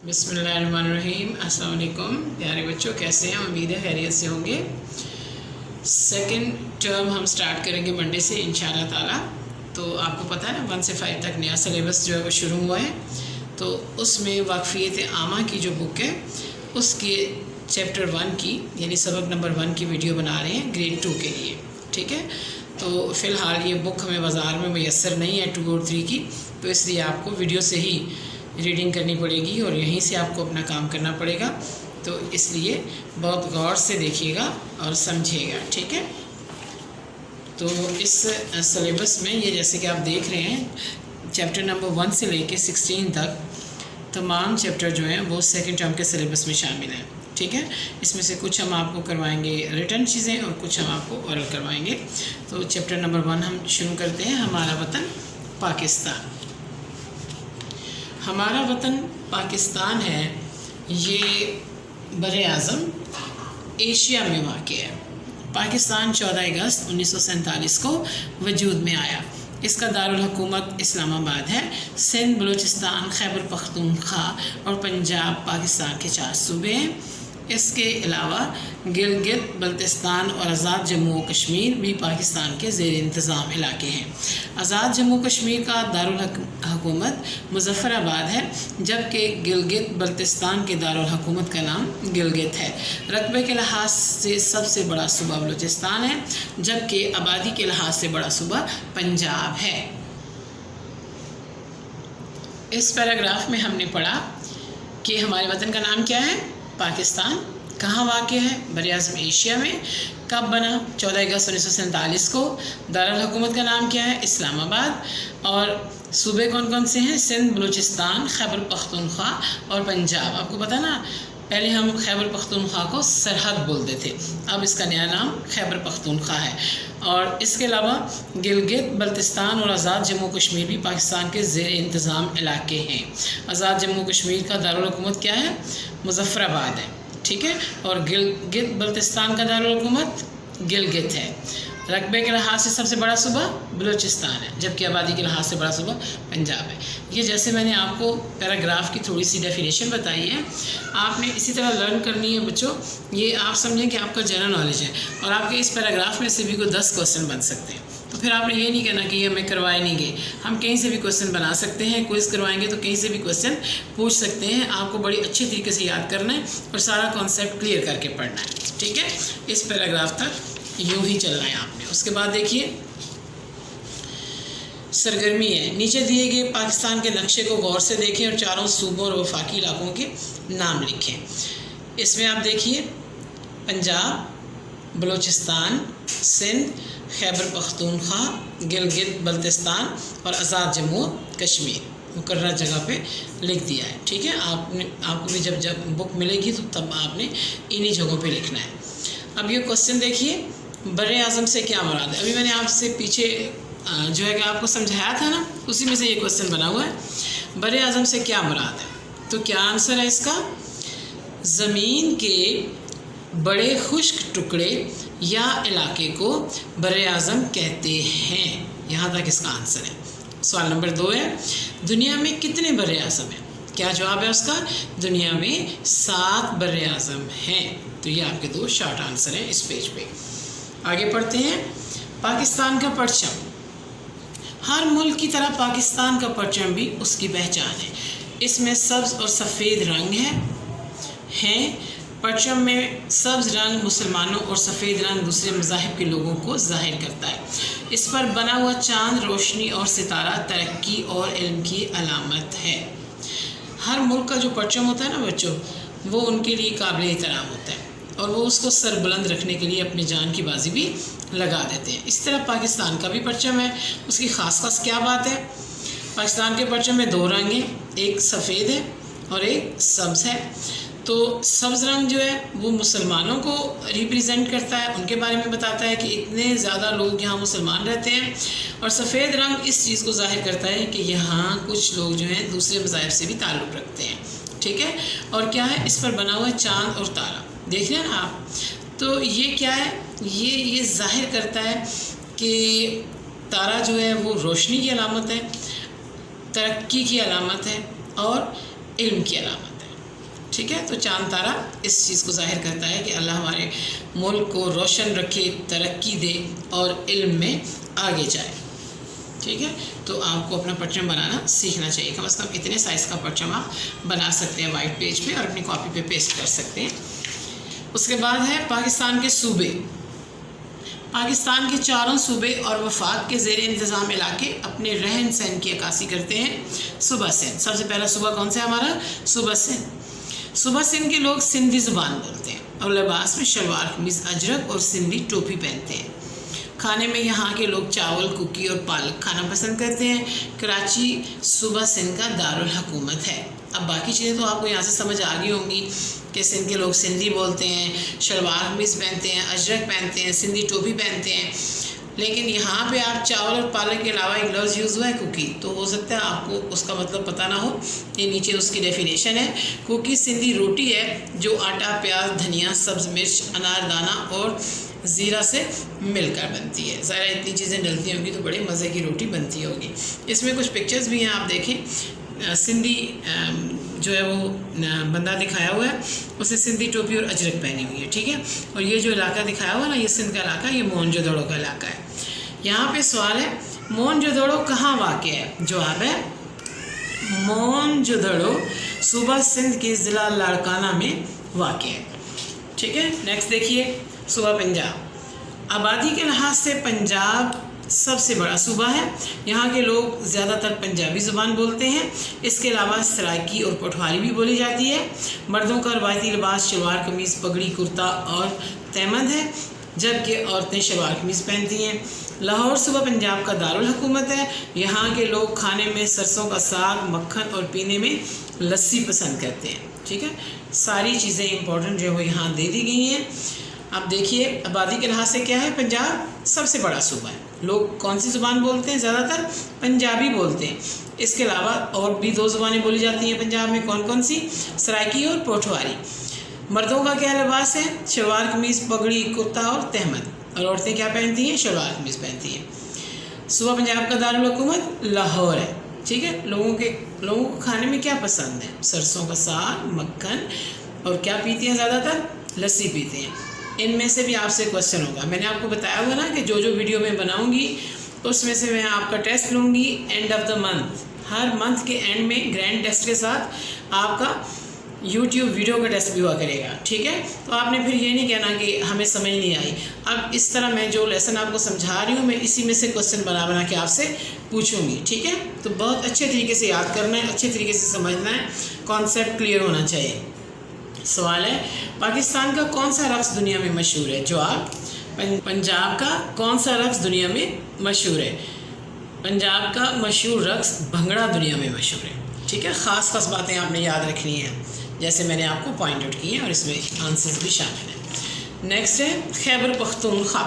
बिस्मिल्लाहिर्रहमानिर्रहीम। अस्सलाम वालेकुम प्यारे बच्चों, कैसे हैं? उम्मीद है खैरियत से होंगे। सेकंड टर्म हम स्टार्ट करेंगे मंडे से इंशाल्लाह ताला। तो आपको पता है ना 1 से 5 तक नया सिलेबस जो है वो शुरू हुआ है। तो उसमें वाक़फ़ियत आमा की जो बुक है उसके चैप्टर 1 की यानी सबक नंबर 1 की वीडियो बना रहे हैं ग्रेड 2 के लिए। ठीक है, तो फ़िलहाल ये बुक हमें बाज़ार में मैसर नहीं है 2 और 3 की, तो इसलिए आपको वीडियो से ही रीडिंग करनी पड़ेगी और यहीं से आपको अपना काम करना पड़ेगा। तो इसलिए बहुत गौर से देखिएगा और समझिएगा। ठीक है, तो इस सिलेबस में ये जैसे कि आप देख रहे हैं चैप्टर नंबर 1 से लेके 16 तक तमाम चैप्टर जो हैं वो सेकंड टर्म के सिलेबस में शामिल हैं। ठीक है, इसमें से कुछ हम आपको करवाएंगे रिटन चीज़ें और कुछ हम आपको ओरल करवाएंगे। तो चैप्टर नंबर 1 हम शुरू करते हैं। हमारा वतन पाकिस्तान। हमारा वतन पाकिस्तान है, ये बर-ए-आज़म एशिया में वाक़ है। पाकिस्तान 14 अगस्त 1947 को वजूद में आया। इसका दारुल हुकूमत इस्लामाबाद है। सिंध, बलूचिस्तान, खैबर पख्तूनख्वा और पंजाब पाकिस्तान के 4 सूबे हैं। इसके अलावा गिलगित बल्तिस्तान और आज़ाद जम्मू और कश्मीर भी पाकिस्तान के ज़ेर इंतज़ाम इलाके हैं। आज़ाद जम्मू कश्मीर का दारुल हुकूमत मुज़फ़्फ़राबाद है, जबकि गिलगित बल्तिस्तान के दारुल हुकूमत का नाम गिलगित है। रकबे के लिहाज से सबसे बड़ा सूबा बलूचिस्तान है, जबकि आबादी के लिहाज से बड़ा सूबा पंजाब है। इस पैराग्राफ में हमने पढ़ा कि हमारे वतन का नाम क्या है, पाकिस्तान। कहाँ वाक़ है? बर-ए-आज़म एशिया में। कब बना? 14 अगस्त 1947 को। दारुल हुकूमत का नाम क्या है? इस्लामाबाद। और सूबे कौन कौन से हैं? सिंध, बलूचिस्तान, खैबर पख्तूनख्वा और पंजाब। आपको पता ना, पहले हम खैबर पख्तूनख्वा को सरहद बोलते थे, अब इसका नया नाम खैबर पख्तूनख्वा है। और इसके अलावा गिलगित बल्तिस्तान और आज़ाद जम्मू कश्मीर भी पाकिस्तान के ज़ेर इंतज़ाम इलाके हैं। आज़ाद जम्मू कश्मीर का दारुल हुकूमत क्या है? मुज़फ़्फ़राबाद है। ठीक है, और गिलगित बल्तिस्तान का दारुल हुकूमत गिलगित है। रकबे के लिहाज से सबसे बड़ा सूबा बलूचिस्तान है, जबकि आबादी के लिहाज से बड़ा सूबा पंजाब है। ये जैसे मैंने आपको पैराग्राफ की थोड़ी सी डेफिनेशन बताई है, आपने इसी तरह लर्न करनी है बच्चों। ये आप समझें कि आपका जनरल नॉलेज है और आपके इस पैराग्राफ में से भी कोई 10 क्वेश्चन बन सकते हैं। तो फिर आपने ये नहीं कहना कि ये हमें करवाए नहीं गए। हम कहीं से भी क्वेश्चन बना सकते हैं, क्विज़ करवाएंगे तो कहीं से भी क्वेश्चन पूछ सकते हैं। आपको बड़ी अच्छी तरीके से याद करना है और सारा कॉन्सेप्ट क्लियर करके पढ़ना है। ठीक है, इस पैराग्राफ तक यूँ ही चलना है आपने। उसके बाद देखिए सरगर्मी है। नीचे दिए गए पाकिस्तान के नक्शे को गौर से देखें और चारों सूबों और वफाकी इलाकों के नाम लिखें। इसमें आप देखिए पंजाब, बलूचिस्तान, सिंध, खैबर पख्तूनख्वा, गिलगित बल्तिस्तान और आज़ाद जम्मू कश्मीर मुकर्रर जगह पे लिख दिया है। ठीक है, आपको भी जब बुक मिलेगी तो तब आपने इन्हीं जगहों पे लिखना है। अब ये क्वेश्चन देखिए, बर-ए-आज़म से क्या मुराद है? अभी मैंने आपसे पीछे जो है कि आपको समझाया था ना, उसी में से ये क्वेश्चन बना हुआ है। बर-ए-आज़म से क्या मुराद है? तो क्या आंसर है इसका? ज़मीन के बड़े खुश्क टुकड़े या इलाके को बर-ए-आज़म कहते हैं। यहाँ तक इसका आंसर है। सवाल नंबर 2 है, दुनिया में कितने बर-ए-आज़म हैं? क्या जवाब है उसका? दुनिया में 7 बर-ए-आज़म हैं। तो ये आपके 2 शॉर्ट आंसर हैं इस पेज पे। आगे पढ़ते हैं। पाकिस्तान का परचम। हर मुल्क की तरह पाकिस्तान का परचम भी उसकी पहचान है। इसमें सब्ज़ और सफ़ेद रंग हैं। परचम में सब्ज़ रंग मुसलमानों और सफ़ेद रंग दूसरे मज़ाहिब के लोगों को ज़ाहिर करता है। इस पर बना हुआ चाँद रोशनी और सितारा तरक्की और इल्म की अलामत है। हर मुल्क का जो परचम होता है ना बच्चों, वो उनके लिए काबिल एहतराम होता है और वो उसको सरबुलंद रखने के लिए अपनी जान की बाजी भी लगा देते हैं। इस तरह पाकिस्तान का भी परचम है। उसकी ख़ास क्या बात है? पाकिस्तान के परचम में 2 रंग हैं, एक सफ़ेद है और एक सब्ज़ है। तो सब्ज़ रंग जो है वो मुसलमानों को रिप्रेजेंट करता है, उनके बारे में बताता है कि इतने ज़्यादा लोग यहाँ मुसलमान रहते हैं। और सफ़ेद रंग इस चीज़ को ज़ाहिर करता है कि यहाँ कुछ लोग जो हैं दूसरे मज़ाहिब से भी ताल्लुक़ रखते हैं। ठीक है, और क्या है? इस पर बना हुआ चाँद और तारा, देख रहे हैं ना आप? तो ये क्या है? ये ज़ाहिर करता है कि तारा जो है वो रोशनी की अलामत है, तरक्की की अलामत है और इल्म की अलामत है। ठीक है। तो चांद तारा इस चीज़ को ज़ाहिर करता है कि अल्लाह हमारे मुल्क को रोशन रखे, तरक्की दे और इल्म में आगे जाए, ठीक है। तो आपको अपना परचम बनाना सीखना चाहिए। कम से कम इतने साइज़ का परचम आप बना सकते हैं वाइट पेज पे और अपनी कॉपी पे पेस्ट कर सकते हैं। उसके बाद है पाकिस्तान के सूबे। पाकिस्तान के चारों सूबे और वफाक के ज़ेर इंतज़ाम इलाके अपने रहन सहन की अक्कासी करते हैं सूबा सिंध। सबसे पहला सूबा कौन सा है हमारा? सूबा सिंध। सूबा सिंध के लोग सिंधी ज़ुबान बोलते हैं और लिबास में शलवार कमीज़ अजरक और सिंधी टोपी पहनते हैं। खाने में यहाँ के लोग चावल, कुकी और पालक खाना पसंद करते हैं। कराची सूबा सिंध का दारुल हुकूमत है। अब बाकी चीज़ें तो आपको यहाँ से समझ आ गई होंगी कि सिंध के लोग सिंधी बोलते हैं, शलवार कमीज़ पहनते हैं, अजरक पहनते हैं, सिंधी टोपी पहनते हैं। लेकिन यहाँ पे आप चावल और पालक के अलावा एक लफ्ज़ यूज़ हुआ है कुकी, तो हो सकता है आपको उसका मतलब पता ना हो। ये नीचे उसकी डेफिनेशन है। कुकी सिंधी रोटी है जो आटा, प्याज, धनिया, सब्ज़ मिर्च, अनारदाना और ज़ीरा से मिलकर बनती है। ज़रा इतनी चीज़ें डलती होंगी तो बड़े मज़े की रोटी बनती होगी। इसमें कुछ पिक्चर्स भी हैं, आप देखें। सिंधी जो है वो बंदा दिखाया हुआ है, उसे सिंधी टोपी और अजरक पहनी हुई है, ठीक है। और ये जो इलाका दिखाया हुआ है ना, ये सिंध का इलाका, ये मोहनजोदड़ो का इलाका है। यहाँ पे सवाल है मोहनजोदड़ो कहाँ वाक़ है? जवाब है मोहनजोदड़ो सूबा सिंध के ज़िला लाड़काना में वाक़ है, ठीक है। नेक्स्ट देखिए सूबा पंजाब। आबादी के लिहाज से पंजाब सबसे बड़ा सूबा है। यहाँ के लोग ज़्यादातर पंजाबी ज़ुबान बोलते हैं। इसके अलावा सराइकी और पठवारी भी बोली जाती है। मर्दों का रवायती लिबास शलवार कमीज़, पगड़ी, कुर्ता और तहमद है, जबकि औरतें शलवार कमीज़ पहनती हैं। लाहौर सूबा पंजाब का दारुल हुकूमत है। यहाँ के लोग खाने में सरसों का साग, मक्खन और पीने में लस्सी पसंद करते हैं, ठीक है। सारी चीज़ें इंपॉर्टेंट जो है वो यहाँ दे दी गई हैं। अब देखिए आबादी के लिहाज से क्या है, पंजाब सबसे बड़ा सूबा है। लोग कौन सी ज़ुबान बोलते हैं? ज़्यादातर पंजाबी बोलते हैं। इसके अलावा और भी 2 ज़ुबानें बोली जाती हैं पंजाब में। कौन कौन सी? सराइकी और पोठवारी। मर्दों का क्या लिबास है? शलवार कमीज़, पगड़ी, कुर्ता और तहमद। और औरतें क्या पहनती हैं? शलवार कमीज़ पहनती हैं। सूबा पंजाब का दारुल हुकूमत लाहौर है, ठीक है। लोगों को खाने में क्या पसंद है? सरसों का साग, मक्खन, और क्या पीते हैं? ज़्यादातर लस्सी पीते हैं। इनमें से भी आपसे क्वेश्चन होगा। मैंने आपको बताया हुआ ना कि जो वीडियो मैं बनाऊंगी उसमें से मैं आपका टेस्ट लूँगी end of the month. Her month के एंड में ग्रैंड टेस्ट के साथ आपका यूट्यूब वीडियो का टेस्ट भी हुआ करेगा, ठीक है। तो आपने फिर ये नहीं कहना कि हमें समझ नहीं आई। अब इस तरह मैं जो लेसन आपको समझा रही हूँ, मैं इसी में से क्वेश्चन बना के आपसे पूछूंगी, ठीक है। तो बहुत अच्छे तरीके से याद करना है, अच्छे तरीके से समझना है, कॉन्सेप्ट क्लियर होना चाहिए। सवाल है पाकिस्तान का कौन सा रक़्स दुनिया में मशहूर है? जवाब पंजाब का कौन सा रक़्स दुनिया में मशहूर है? पंजाब का मशहूर रक़्स भंगड़ा दुनिया में मशहूर है, ठीक है। ख़ास बातें आपने याद रखनी है, जैसे मैंने आपको पॉइंट आउट किए हैं और इसमें आंसर्स भी शामिल हैं। नेक्स्ट है खैबर पख्तूनख्वा।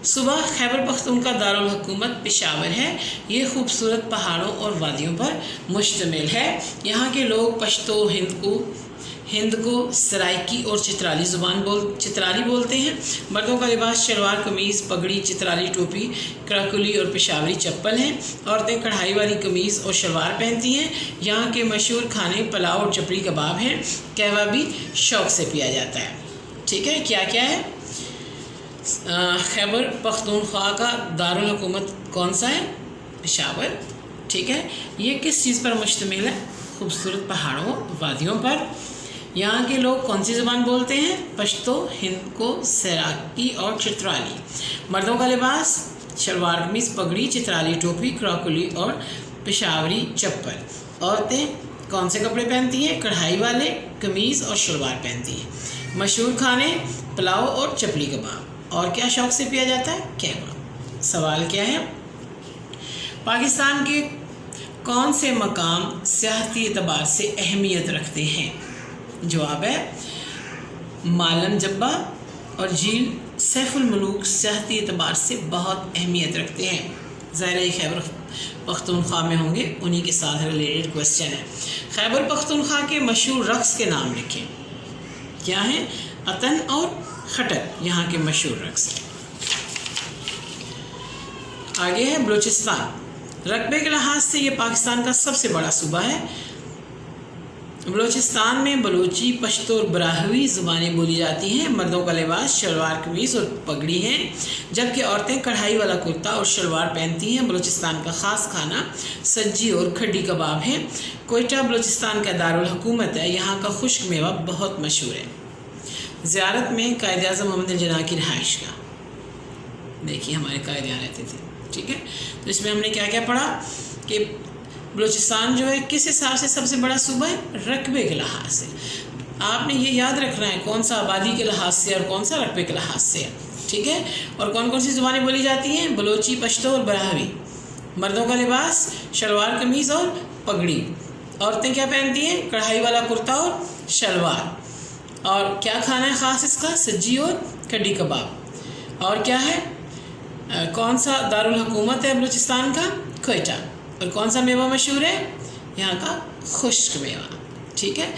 सूबा खैबर पख्तूनख्वा दारुल हुकूमत पेशावर है। ये खूबसूरत पहाड़ों और वादियों पर मुश्तमिल है। यहाँ के लोग पश्तो, हिंद को सराइकी और चित्राली बोलते हैं। मर्दों का लिबास शलवार कमीज़, पगड़ी, चित्राली टोपी, कराकुली और पेशावरी चप्पल हैं। औरतें कढ़ाई वाली कमीज़ और शलवार पहनती हैं। यहाँ के मशहूर खाने पुलाव और चपड़ी कबाब हैं। कहवा भी शौक़ से पिया जाता है, ठीक है। क्या क्या है? खैबर पख्तूनख्वा का दारुल हुकूमत कौन सा है? पेशावर, ठीक है। ये किस चीज़ पर मुश्तमिल है? खूबसूरत पहाड़ों, वादियों पर। यहाँ के लोग कौन सी ज़ुबान बोलते हैं? पश्तो, हिंद को सराइकी और चित्राली। मर्दों का लिबास शलवार कमीज़, पगड़ी, चित्राली टोपी, कराकुली और पेशावरी चप्पल। औरतें कौन से कपड़े पहनती हैं? कढ़ाई वाले कमीज़ और शलवार पहनती हैं। मशहूर खाने पुलाव और चपली कबाब। और क्या शौक़ से पिया जाता है? कहवा। सवाल क्या है? पाकिस्तान के कौन से मकाम सियाहती एतबार से अहमियत रखते हैं? जवाब है मालम जब्बा और झील सैफुल मलूक सियाहती एतबार से बहुत अहमियत रखते हैं। ज़ाहिर खैबर पख्तूनख्वा में होंगे, उन्हीं के साथ रिलेटेड क्वेश्चन है। खैबर पख्तूनख्वा के मशहूर रक़्स के नाम लिखें। क्या हैं? अतन और खटक यहाँ के मशहूर रक़्स। आगे है बलूचिस्तान। रकबे के लिहाज से ये पाकिस्तान का सबसे बड़ा सूबा है। بلوچستان میں بلوچی، پشتو اور براہوی زبانیں بولی جاتی ہیں۔ مردوں کا لباس شلوار قمیض اور پگڑی ہے، جبکہ عورتیں کڑھائی والا کرتا اور شلوار پہنتی ہیں۔ بلوچستان کا خاص کھانا سجی اور کھڈی کباب ہے۔ کوئٹہ بلوچستان کا دارالحکومت ہے، یہاں کا خشک میوہ بہت مشہور ہے۔ زیارت میں قائد اعظم محمد جناح کی رہائش کا، دیکھیے ہمارے قائد یہاں رہتے تھے، ٹھیک ہے۔ تو اس میں ہم نے کیا کیا پڑھا کہ بلوچستان جو ہے کس حساب سے سب سے بڑا صوبہ ہے؟ رقبے کے لحاظ سے۔ آپ نے یہ یاد رکھنا ہے کون سا آبادی کے لحاظ سے اور کون سا رقبے کے لحاظ سے ہے، ٹھیک ہے۔ اور کون کون سی زبانیں بولی جاتی ہیں؟ بلوچی، پشتو اور براہوی۔ مردوں کا لباس شلوار قمیض اور پگڑی۔ عورتیں کیا پہنتی ہیں؟ کڑھائی والا کرتا اور شلوار۔ اور کیا کھانا ہے خاص اس کا؟ سجی اور کھڈی کباب۔ اور کیا ہے؟ کون سا دارالحکومت ہے بلوچستان کا؟ کوئٹہ۔ اور کون سا میوہ مشہور ہے؟ یہاں کا خشک میوہ، ٹھیک ہے۔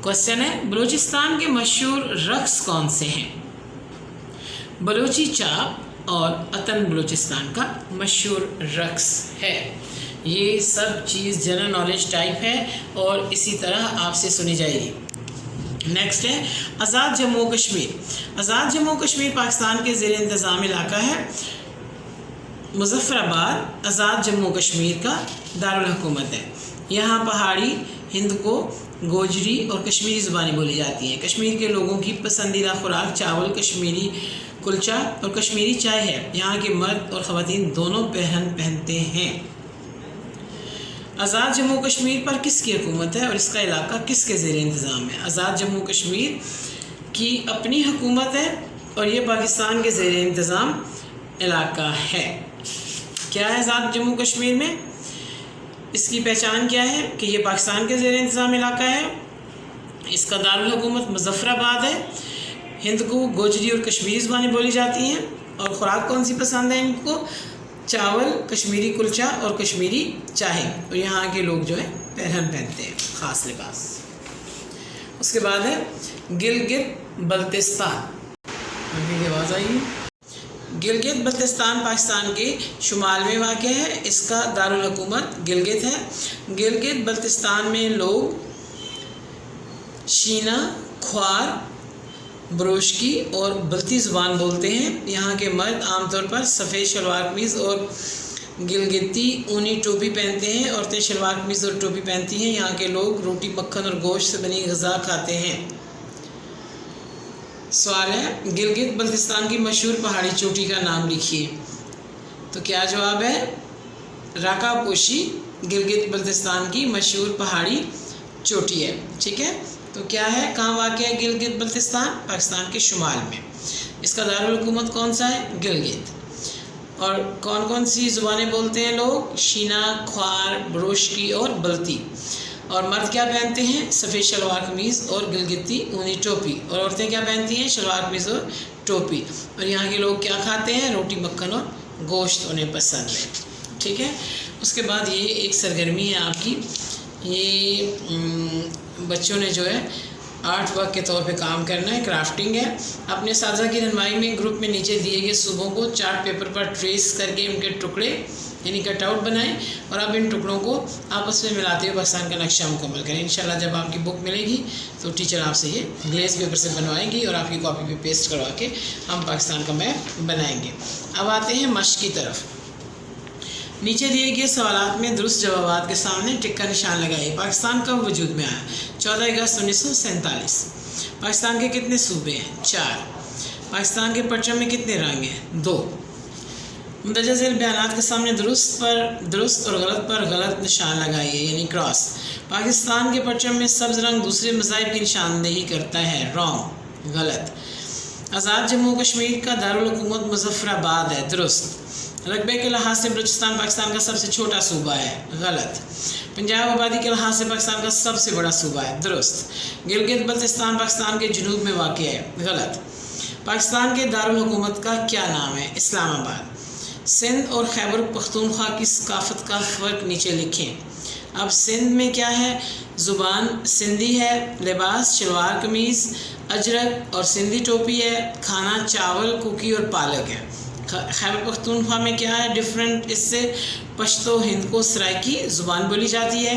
کوشچن ہے بلوچستان کے مشہور رقص کون سے ہیں؟ بلوچی چاپ اور عطن بلوچستان کا مشہور رقص ہے۔ یہ سب چیز جنرل نالج ٹائپ ہے اور اسی طرح آپ سے سنی جائے گی۔ نیکسٹ ہے آزاد جموں و کشمیر۔ آزاد جموں و کشمیر پاکستان کے زیر انتظام علاقہ ہے۔ مظفر آباد آزاد جموں و کشمیر کا دارالحکومت ہے۔ یہاں پہاڑی، ہندکو، گوجری اور کشمیری زبانیں بولی جاتی ہیں۔ کشمیر کے لوگوں کی پسندیدہ خوراک چاول، کشمیری کلچا اور کشمیری چائے ہے۔ یہاں کے مرد اور خواتین دونوں پہنتے ہیں۔ آزاد جموں و کشمیر پر کس کی حکومت ہے اور اس کا علاقہ کس کے زیر انتظام ہے؟ آزاد جموں و کشمیر کی اپنی حکومت ہے اور یہ پاکستان کے زیر انتظام علاقہ ہے۔ کیا ہے آزاد جموں و کشمیر میں؟ اس کی پہچان کیا ہے کہ یہ پاکستان کے زیر انتظام علاقہ ہے۔ اس کا دارالحکومت مظفر آباد ہے۔ ہند کو گوجری اور کشمیری زبانیں بولی جاتی ہیں۔ اور خوراک کون سی پسند ہے ان کو؟ چاول، کشمیری کلچا اور کشمیری چائے۔ اور یہاں کے لوگ جو ہے پہنتے ہیں خاص لباس۔ اس کے بعد ہے گلگت بلتستان۔ ابھی آواز آئی؟ گلگت بلتستان پاکستان کے شمال میں واقع ہے۔ اس کا دارالحکومت گلگت ہے۔ گلگت بلتستان میں لوگ شینا، کھوار، بروشکی اور بلتی زبان بولتے ہیں۔ یہاں کے مرد عام طور پر سفید شلوار قمیض اور گلگتی اونی ٹوپی پہنتے ہیں۔ عورتیں شلوار قمیض اور ٹوپی پہنتی ہیں۔ یہاں کے لوگ روٹی، مکھن اور گوشت سے بنی غذا کھاتے ہیں۔ سوال ہے گلگت بلتستان کی مشہور پہاڑی چوٹی کا نام لکھیے۔ تو کیا جواب ہے؟ راکا پوشی گلگت بلتستان کی مشہور پہاڑی چوٹی ہے، ٹھیک ہے۔ تو کیا ہے؟ کہاں واقع ہے گلگت بلتستان؟ پاکستان کے شمال میں۔ اس کا دارالحکومت کون سا ہے؟ گلگت۔ اور کون کون سی زبانیں بولتے ہیں لوگ؟ شینا، کھوار، بروشکی اور بلتی۔ اور مرد کیا پہنتے ہیں؟ سفید شلوار قمیض اور گلگتی اونی ٹوپی۔ اور عورتیں کیا پہنتی ہیں؟ شلوار قمیض اور ٹوپی۔ اور یہاں کے لوگ کیا کھاتے ہیں؟ روٹی، مکھن اور گوشت انہیں پسند ہے، ٹھیک ہے۔ اس کے بعد یہ ایک سرگرمی ہے آپ کی، یہ بچوں نے جو ہے آرٹ ورک کے طور پہ کام کرنا ہے، کرافٹنگ ہے۔ اپنے اساتذہ کی رہنمائی میں گروپ میں نیچے دیے گئے صوبوں کو چارٹ پیپر پر ٹریس کر کے ان کے ٹکڑے یعنی کٹ آؤٹ بنائیں اور اب ان ٹکڑوں کو آپس میں ملاتے ہوئے پاکستان کا نقشہ مکمل کریں۔ انشاءاللہ جب آپ کی بک ملے گی تو ٹیچر آپ سے یہ گلیز پیپر سے بنوائیں گی اور آپ کی کاپی پہ پیسٹ کروا کے ہم پاکستان کا میپ بنائیں گے۔ اب آتے ہیں مشق کی طرف۔ نیچے دیے گئے سوالات میں درست جوابات کے سامنے ٹک کا نشان لگائیے۔ پاکستان کب وجود میں آیا؟ 14 اگست 1947۔ پاکستان کے کتنے صوبے ہیں؟ 4۔ پاکستان کے پرچم میں کتنے رنگ ہیں؟ 2۔ مندرجہ ذیل بیانات کے سامنے درست اور غلط پر غلط نشان لگائیے یعنی کراس۔ پاکستان کے پرچم میں سبز رنگ دوسرے مذاہب کی نشاندہی کرتا ہے، رانگ، غلط۔ آزاد جموں و کشمیر کا دارالحکومت مظفر آباد ہے، درست۔ رقبے کے لحاظ سے بلوچستان پاکستان کا سب سے چھوٹا صوبہ ہے، غلط۔ پنجاب آبادی کے لحاظ سے پاکستان کا سب سے بڑا صوبہ ہے، درست۔ گلگت بلتستان پاکستان کے جنوب میں واقع ہے، غلط۔ پاکستان کے دارالحکومت کا کیا نام ہے؟ اسلام آباد۔ سندھ اور خیبر پختونخوا کی ثقافت کا فرق نیچے لکھیں۔ اب سندھ میں کیا ہے؟ زبان سندھی ہے، لباس شلوار قمیض، اجرک اور سندھی ٹوپی ہے، کھانا چاول، کوکی اور پالک ہے۔ खैबर पख्तूनख्वा में क्या है डिफरेंट इससे, पश्तो हिंद को सराइकी ज़ुबान बोली जाती है।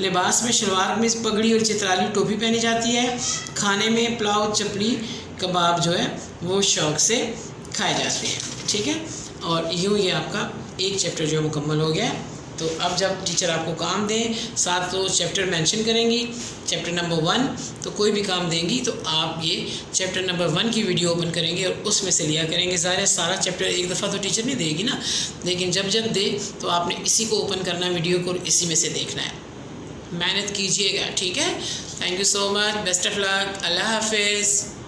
लिबास में शलवार कमीज़ पगड़ी और चित्राली टोपी पहनी जाती है। खाने में पुलाव चपली कबाब जो है वो शौक़ से खाए जाते हैं। ठीक है, और यूँ ये आपका एक चैप्टर जो मुकम्मल हो गया। तो अब जब टीचर आपको काम दें, साथ तो चैप्टर मेंशन करेंगी, चैप्टर नंबर 1, तो कोई भी काम देंगी तो आप ये चैप्टर नंबर 1 की वीडियो ओपन करेंगे और उसमें से लिया करेंगे। ज़ाहिर है सारा चैप्टर एक दफ़ा तो टीचर नहीं देगी ना, लेकिन जब जब दे तो आपने इसी को ओपन करना है वीडियो को और इसी में से देखना है। मेहनत कीजिएगा, ठीक है। Thank you so much, best of luck, Allah हाफिज़।